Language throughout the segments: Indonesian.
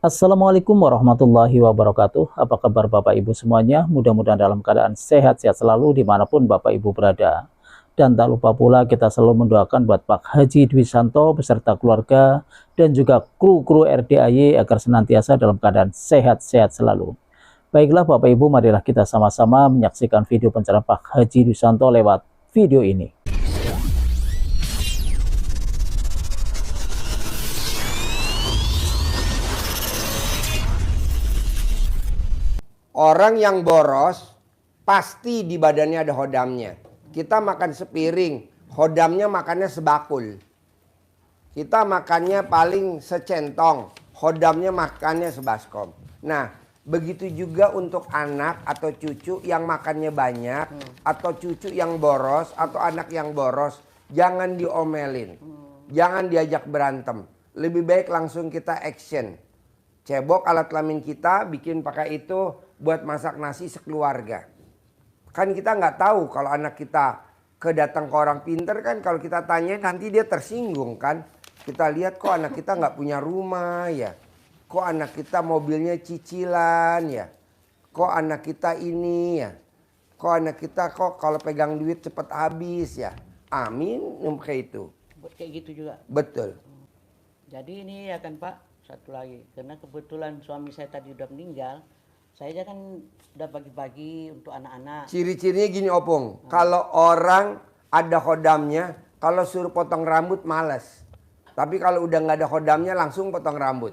Assalamualaikum warahmatullahi wabarakatuh. Apa kabar Bapak Ibu semuanya? Mudah-mudahan dalam keadaan sehat-sehat selalu dimanapun Bapak Ibu berada. Dan tak lupa pula kita selalu mendoakan buat Pak Haji Dwi Santo beserta keluarga dan juga kru-kru RDAY agar senantiasa dalam keadaan sehat-sehat selalu. Baiklah Bapak Ibu, marilah kita sama-sama menyaksikan video pencerahan Pak Haji Dwi Santo lewat video ini. Orang yang boros pasti di badannya ada hodamnya. Kita makan sepiring, hodamnya makannya sebakul. Kita makannya paling secentong, hodamnya makannya sebaskom. Nah, begitu juga untuk anak atau cucu yang makannya banyak, atau cucu yang boros, atau anak yang boros. Jangan diomelin, jangan diajak berantem. Lebih baik langsung kita action. Cebok alat kelamin kita, bikin pakai itu buat masak nasi sekeluarga. Kan kita nggak tahu kalau anak kita kedatang ke orang pinter kan, kalau kita tanya nanti dia tersinggung kan. Kita lihat kok anak kita nggak punya rumah ya. Kok anak kita mobilnya cicilan ya. Kok anak kita ini ya. Kok anak kita kok kalau pegang duit cepet habis ya. Amin, kayak itu. Kayak gitu juga. Betul. Jadi ini ya kan Pak, satu lagi. Karena kebetulan suami saya tadi udah meninggal. Saya kan udah bagi-bagi untuk anak-anak. Ciri-cirinya gini Opung, kalau orang ada hodamnya, kalau suruh potong rambut males. Tapi kalau udah nggak ada hodamnya langsung potong rambut.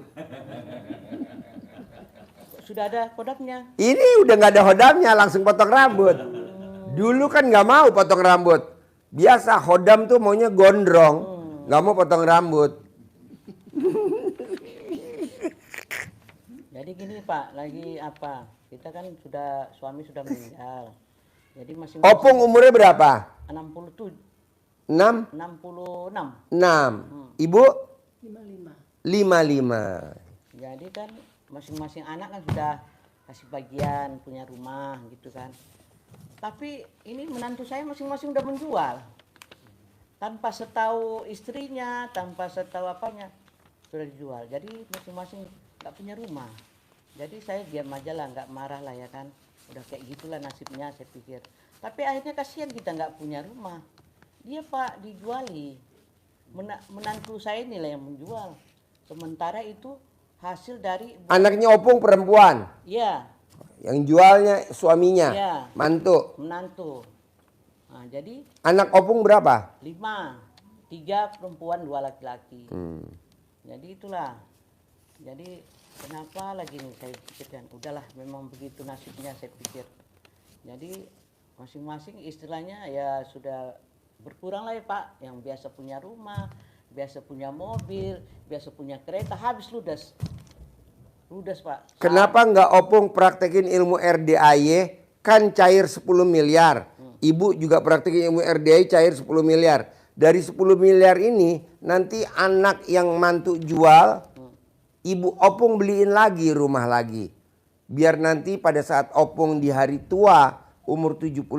Sudah ada kodamnya. Ini udah nggak ada hodamnya langsung potong rambut. Dulu kan nggak mau potong rambut. Biasa hodam tuh maunya gondrong, nggak mau potong rambut. Jadi gini Pak, lagi apa? Kita kan suami sudah meninggal. Jadi masing-masing Opung umurnya berapa? 67, 6? 66. 6. Ibu? 55. Jadi kan masing-masing anak kan sudah kasih bagian, punya rumah gitu kan. Tapi ini menantu saya masing-masing udah menjual. Tanpa setahu istrinya, tanpa setahu apanya, sudah dijual. Jadi masing-masing nggak punya rumah. Jadi saya diam aja lah, nggak marah lah ya kan. Udah kayak gitulah nasibnya saya pikir. Tapi akhirnya kasihan kita nggak punya rumah. Dia Pak dijuali. Menantu saya ini lah yang menjual. Sementara itu hasil dari... Anaknya Opung perempuan? Iya. Yang jualnya suaminya? Iya. Mantu? Menantu. Nah, jadi... Anak Opung berapa? 5. 3 perempuan, 2 laki-laki. Jadi itulah. Jadi kenapa lagi nih saya pikirkan. Udahlah memang begitu nasibnya saya pikir. Jadi masing-masing istilahnya ya sudah berkurang lah ya Pak. Yang biasa punya rumah, biasa punya mobil, biasa punya kereta, habis ludes. Ludes Pak. Kenapa nggak Opung praktekin ilmu RDAY? Kan cair 10 miliar. Ibu juga praktekin ilmu RDAY cair 10 miliar. Dari 10 miliar ini nanti anak yang mantu jual, Ibu Opung beliin lagi rumah lagi. Biar nanti pada saat Opung di hari tua umur 70-80,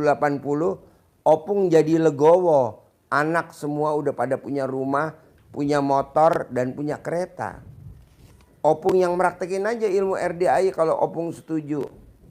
Opung jadi legowo. Anak semua udah pada punya rumah, punya motor dan punya kereta. Opung yang praktekin aja ilmu RDAY kalau Opung setuju.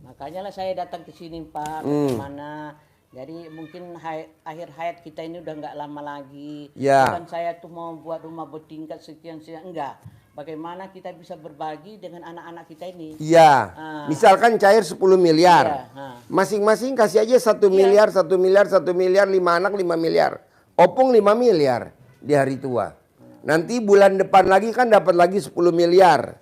Makanya lah saya datang ke sini Pak, bagaimana. Jadi mungkin akhir hayat kita ini udah nggak lama lagi. Ya. Bukan saya tuh mau buat rumah bertingkat sekian-sekian, enggak. Bagaimana kita bisa berbagi dengan anak-anak kita ini. Iya, misalkan cair 10 miliar. Iya, masing-masing kasih aja 1 miliar, 1 miliar, 1 miliar, 5 anak 5 miliar. Opung 5 miliar di hari tua. Nanti bulan depan lagi kan dapat lagi 10 miliar.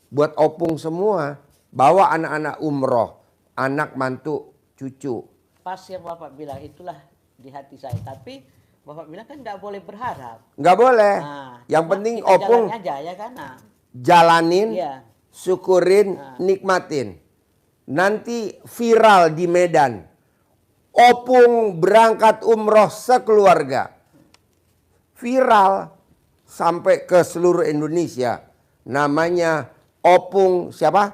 Buat Opung semua, bawa anak-anak umroh, anak mantu, cucu. Pas yang Bapak bilang itulah di hati saya. Tapi Bapak bilang kan nggak boleh berharap. Nggak boleh. Nah, yang penting kita Opung jalanin aja ya kan. Nah, jalanin, iya. syukurin, nikmatin. Nanti viral di Medan. Opung berangkat umroh sekeluarga. Viral sampai ke seluruh Indonesia. Namanya Opung siapa?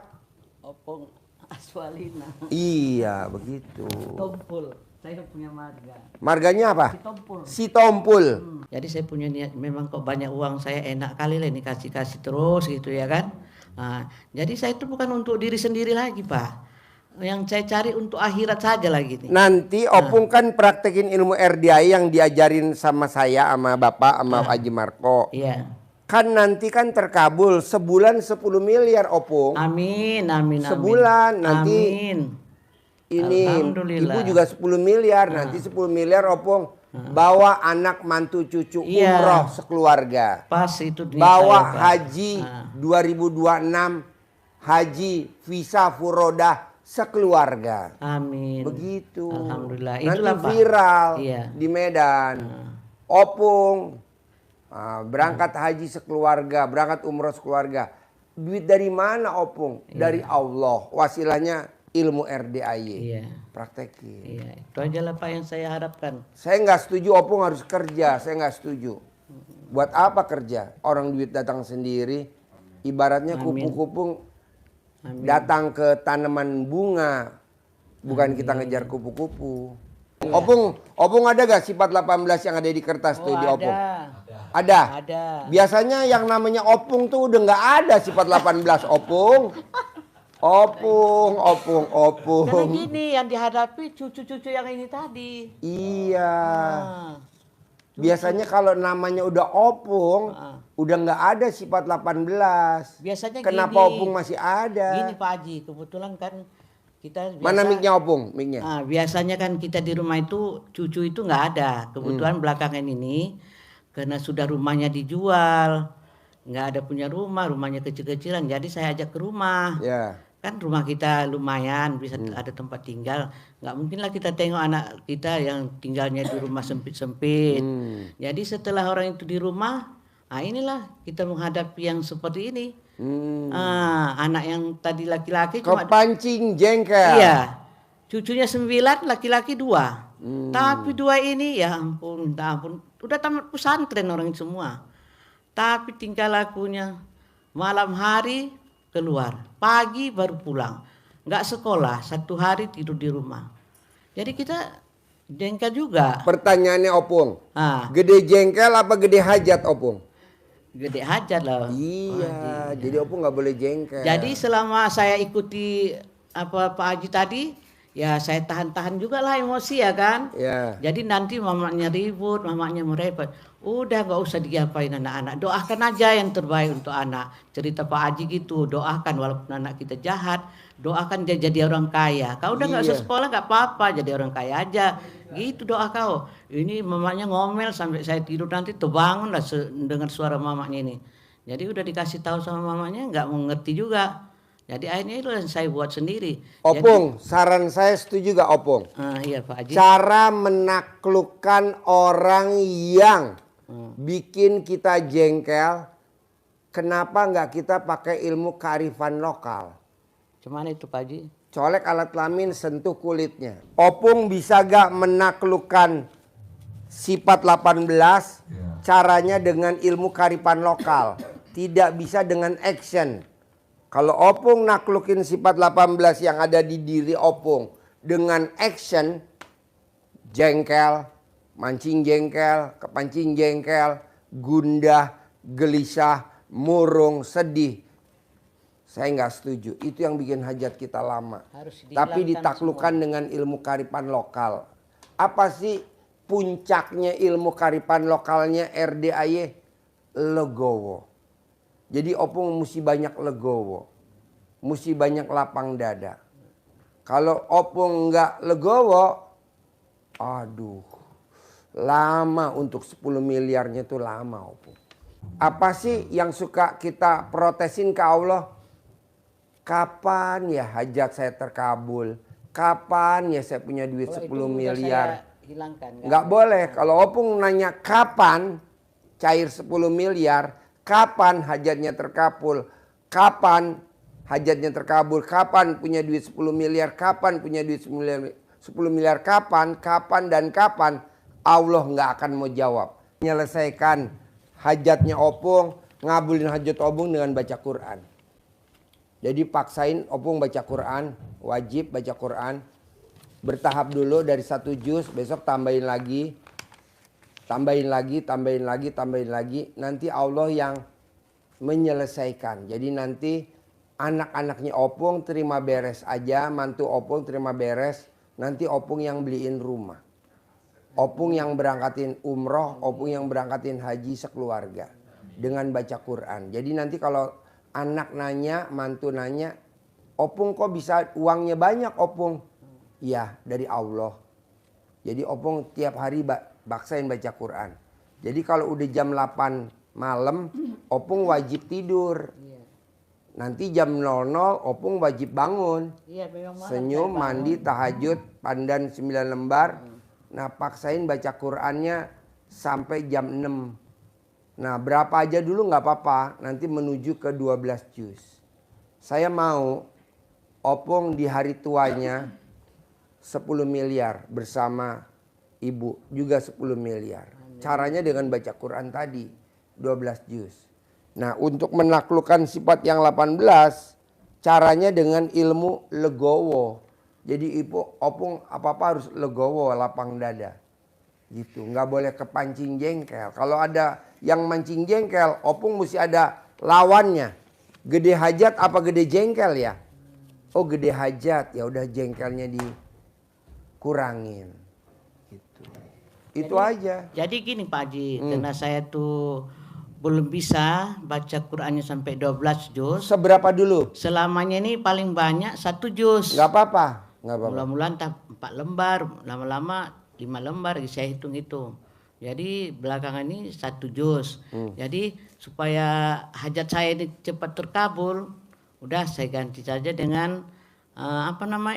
Opung Aswalina. Iya begitu. Tompul. Saya punya marga. Marganya apa? Sitompul. Sitompul. Jadi saya punya niat memang kok banyak uang saya enak kali lah ini kasih-kasih terus gitu ya kan. Nah, jadi saya itu bukan untuk diri sendiri lagi, Pak. Yang saya cari untuk akhirat saja lagi nih. Nanti Opung kan praktekin ilmu RDI yang diajarin sama saya, sama Bapak, sama Haji Marco. Iya. Kan nanti kan terkabul sebulan 10 miliar Opung. Amin, amin, amin. Sebulan nanti. Amin. Ini Alhamdulillah. ibu juga 10 miliar, nanti 10 miliar Opung bawa anak mantu cucu Iya. umroh sekeluarga. Pas itu niat Bawa saya, Pak. haji 2026, haji visa furodah sekeluarga. Amin. Begitu. Alhamdulillah. Nanti Itulah, Pak. viral Iya. di Medan. Opung berangkat haji sekeluarga, berangkat umroh sekeluarga. Duit dari mana Opung? Dari Allah. Wasilahnya ilmu RDAY. Iya. Praktekin. Iya, itu aja lah Pak yang saya harapkan. Saya nggak setuju Opung harus kerja. Saya nggak setuju. Buat apa kerja? Orang duit datang sendiri. Ibaratnya kupu-kupu datang ke tanaman bunga. Bukan kita ngejar kupu-kupu. Opung ada gak sifat 18 yang ada di kertas tuh di Opung? Ada. Ada. Biasanya yang namanya Opung tuh udah nggak ada sifat 18 Opung. Opung. Karena gini yang dihadapi cucu-cucu yang ini tadi. Iya. Ah, Biasanya kalau namanya udah Opung, udah nggak ada sifat 18. biasanya Kenapa gini. Opung masih ada? Gini Pak Haji, kebetulan kan kita biasa, Mana mic-nya Opung? Mic-nya. biasanya kan kita di rumah itu cucu itu nggak ada. Kebetulan belakangan ini karena sudah rumahnya dijual, nggak ada punya rumah, rumahnya kecil-kecilan. Jadi saya ajak ke rumah. Ya. Kan rumah kita lumayan bisa ada tempat tinggal, nggak mungkin lah kita tengok anak kita yang tinggalnya di rumah sempit-sempit. Jadi setelah orang itu di rumah, inilah kita menghadapi yang seperti ini. Anak yang tadi laki-laki cuma Kepancing jengkel. iya, cucunya 9, laki-laki 2. Tapi 2 ini ya ampun, minta ampun, udah tamat pesantren orang itu semua. Tapi tingkah lakunya malam hari keluar, pagi baru pulang, nggak sekolah, 1 hari tidur di rumah. Jadi kita jengkel juga. Pertanyaannya Opung, Ah, gede jengkel apa gede hajat Opung? gede hajat lah. Iya, jadi Opung nggak boleh jengkel. Jadi selama saya ikuti apa Pak Haji tadi, ya saya tahan-tahan juga lah emosi ya kan. Ya. Jadi nanti mamanya ribut, mamanya merepot. Udah nggak usah diapain anak-anak. Doakan aja yang terbaik untuk anak. Cerita Pak Haji gitu, doakan walaupun anak kita jahat, doakan dia jadi orang kaya. Kau udah nggak usah sekolah nggak apa-apa, jadi orang kaya aja. Gitu doa kau. Ini mamanya ngomel sampai saya tidur nanti terbangun lah dengar suara mamanya ini. Jadi udah dikasih tahu sama mamanya nggak mau ngerti juga. Jadi akhirnya itu yang saya buat sendiri. Opung, saran saya setuju gak Opung? Iya Pak Haji. Cara menaklukkan orang yang bikin kita jengkel, kenapa nggak kita pakai ilmu kearifan lokal? Cuman itu Pak Haji. Colek alat kelamin, sentuh kulitnya. Opung bisa gak menaklukkan sifat 18? Caranya dengan ilmu kearifan lokal. Tidak bisa dengan action. Kalau Opung naklukin sifat 18 yang ada di diri Opung dengan action, jengkel, mancing jengkel, kepancing jengkel, gundah, gelisah, murung, sedih. Saya nggak setuju. Itu yang bikin hajat kita lama. Tapi ditaklukkan dengan ilmu kearifan lokal. Apa sih puncaknya ilmu kearifan lokalnya RDAY? Legowo. Jadi Opung mesti banyak legowo. Mesti banyak lapang dada. Kalau Opung nggak legowo, aduh. Lama untuk 10 miliarnya itu lama Opung. Apa sih yang suka kita protesin ke Allah? Kapan ya hajat saya terkabul? Kapan ya saya punya duit 10 miliar? Nggak boleh. Kalau Opung nanya kapan cair 10 miliar, kapan hajatnya terkabul, kapan hajatnya terkabul, kapan punya duit 10 miliar, kapan punya duit 10 miliar, kapan, dan kapan, Allah nggak akan mau jawab. Menyelesaikan hajatnya Opung, ngabulin hajat Opung dengan baca Quran. Jadi paksain Opung baca Quran, wajib baca Quran. Bertahap dulu dari 1 juz, besok tambahin lagi. Tambahin lagi. Nanti Allah yang menyelesaikan. Jadi nanti Anak-anaknya Opung terima beres aja, mantu Opung terima beres. Nanti Opung yang beliin rumah. Opung yang berangkatin umroh, Opung yang berangkatin haji sekeluarga. Dengan baca Quran. Jadi nanti kalau anak nanya, mantu nanya, Opung kok bisa uangnya banyak Opung? Iya, dari Allah. Jadi Opung tiap hari baksain baca Quran. Jadi kalau udah jam 8 malam, Opung wajib tidur. Nanti jam 00 Opung wajib bangun. Iya, memang malam Senyum, saya bangun. mandi, tahajud, pandan 9 lembar. Nah paksain baca Qurannya sampai jam 6. Nah berapa aja dulu nggak apa-apa. Nanti menuju ke 12 juz. Saya mau Opung di hari tuanya 10 miliar bersama ibu. Juga 10 miliar. Caranya dengan baca Quran tadi. 12 juz. Nah untuk menaklukkan sifat yang 18, caranya dengan ilmu legowo. Jadi Opung apa-apa harus legowo, lapang dada. Gitu, nggak boleh kepancing jengkel. Kalau ada yang mancing jengkel, Opung mesti ada lawannya. Gede hajat apa gede jengkel ya? Oh gede hajat, ya udah jengkelnya dikurangin. Gitu. Itu aja. Jadi gini Pak Haji, karena saya tuh belum bisa baca Qurannya sampai 12 juz. Seberapa dulu? Selamanya ini paling banyak 1 juz. Nggak apa-apa. Nggak apa-apa. Mula-mula entah 4 lembar, lama-lama 5 lembar, saya hitung-hitung. Jadi belakangan ini 1 juz. Jadi supaya hajat saya ini cepat terkabul, udah saya ganti saja dengan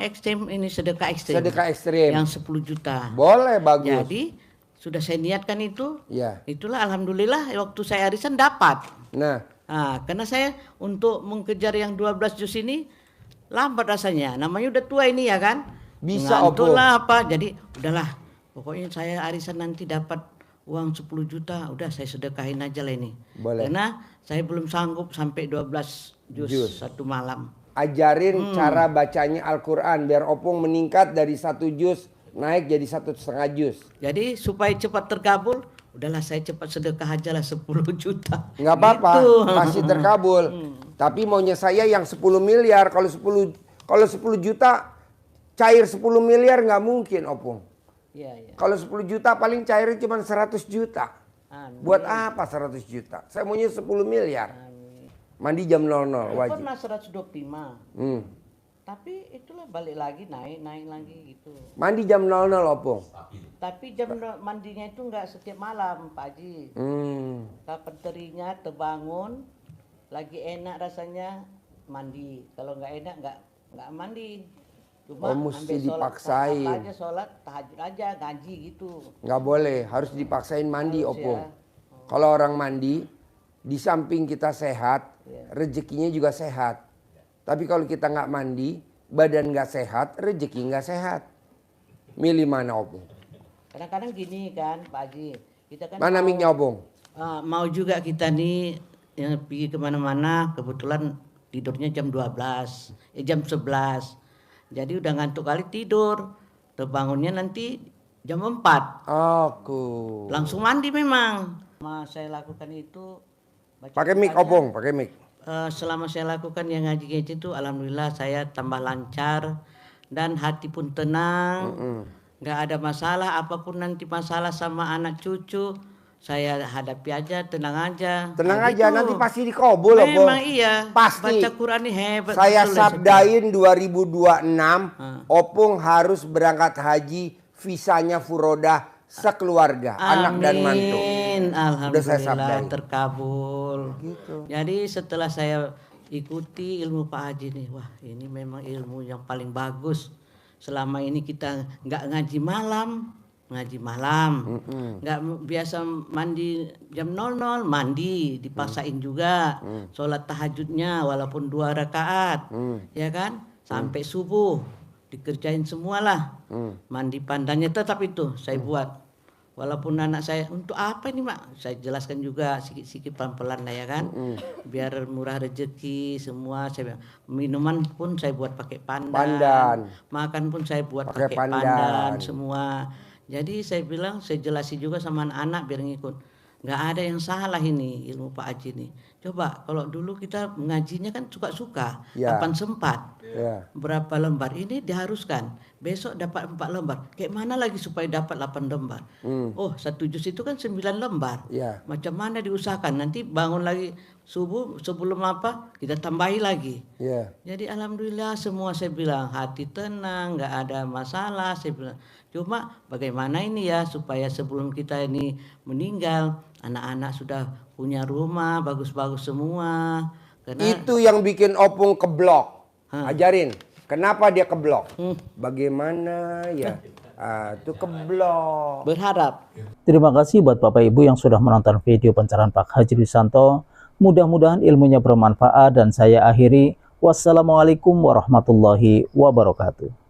ekstrim ini, sedekah ekstrim. Sedekah ekstrim. Yang 10 juta. Boleh, bagus. Jadi sudah saya niatkan itu. Ya. Itulah alhamdulillah waktu saya arisan dapat. Nah, Karena saya untuk mengejar yang 12 juz ini lambat rasanya. Namanya udah tua ini ya kan. Bisa, ngantuk Opung. lah apa. Jadi udahlah. Pokoknya saya arisan nanti dapat uang 10 juta. Udah saya sedekahin aja lah ini. Boleh. Karena saya belum sanggup sampai 12 juz satu malam. ajarin cara bacanya Al-Quran biar Opung meningkat dari 1 juz naik jadi 1,5 juz. Jadi supaya cepat terkabul, udahlah saya cepat sedekah aja lah 10 juta. Nggak apa-apa, Gitu. pasti terkabul. Tapi maunya saya yang 10 miliar. Kalau 10 juta cair 10 miliar nggak mungkin, Opung. Iya, iya. Kalau 10 juta paling cairnya cuma 100 juta. Amin. Buat apa 100 juta? Saya maunya 10 miliar. Amin. Mandi jam 00 wajib. Pernah 125. Tapi itulah balik lagi naik lagi gitu. Mandi jam 00, Opung. Tapi jam mandinya itu nggak setiap malam, Pak Haji. Kapan terinya terbangun, lagi enak rasanya mandi. Kalau nggak enak nggak mandi. Cuma mesti ambil dipaksain. sholat, aja sholat, tahajud aja, ngaji gitu. Nggak boleh, harus dipaksain mandi, Harus Opung. ya. Kalau orang mandi, di samping kita sehat, rezekinya juga sehat. Tapi kalau kita nggak mandi, badan nggak sehat, rezeki nggak sehat. Milih mana, Opung? Kadang-kadang gini kan, Pak Haji. Kita kan Mana mic-nya, Opung? mau juga kita nih yang pergi kemana-mana, kebetulan tidurnya jam 12, jam 11. Jadi udah ngantuk kali tidur, terbangunnya nanti jam 4. Aku. Langsung mandi memang. Saya lakukan itu. Pakai mic, Opung, pakai mic. Selama saya lakukan yang ngaji-ngaji itu, alhamdulillah saya tambah lancar dan hati pun tenang. Nggak ada masalah, apapun nanti masalah sama anak cucu, saya hadapi aja, tenang aja. Tenang Nah, aja, gitu. nanti pasti dikabul, Opung. Memang iya. Pasti. Baca Quran ini hebat. Saya betul, sabdain 2026, Opung harus berangkat haji, visanya furodah sekeluarga, anak dan mantu. Udah saya Alhamdulillah sabdain. terkabul. Gitu. Jadi setelah saya ikuti ilmu Pak Haji nih, wah ini memang ilmu yang paling bagus. Selama ini kita nggak ngaji malam, nggak biasa mandi jam 00, mandi dipaksain juga. Sholat tahajudnya walaupun 2 rakaat, ya kan, sampai subuh dikerjain semualah. Mandi pandannya tetap itu saya buat. Walaupun anak saya, untuk apa ini Mak? Saya jelaskan juga sikit-sikit pelan-pelan lah ya kan. Biar murah rezeki semua. Minuman pun saya buat pakai pandan. Makan pun saya buat pakai pandan semua. Jadi saya bilang, saya jelasin juga sama anak-anak biar ngikut. Nggak ada yang salah ini ilmu Pak Haji nih. Coba kalau dulu kita mengajinya kan suka-suka, Ya. kapan sempat. Ya. Berapa lembar ini diharuskan. Besok dapat 4 lembar. Kayak mana lagi supaya dapat 8 lembar? Oh, 1 juz itu kan 9 lembar. Ya. Macam mana diusahakan? Nanti bangun lagi subuh sebelum apa? Kita tambahi lagi. Ya. Jadi alhamdulillah semua saya bilang hati tenang, nggak ada masalah. Saya bilang cuma bagaimana ini ya supaya sebelum kita ini meninggal anak-anak sudah punya rumah bagus-bagus semua. Karena Itu yang bikin opung keblok. Ajarin. Kenapa dia keblok? Bagaimana ya? Itu keblok. berharap Terima kasih buat Bapak Ibu yang sudah menonton video pencerahan Pak Haji Dwisanto. Mudah-mudahan ilmunya bermanfaat dan saya akhiri. Wassalamualaikum warahmatullahi wabarakatuh.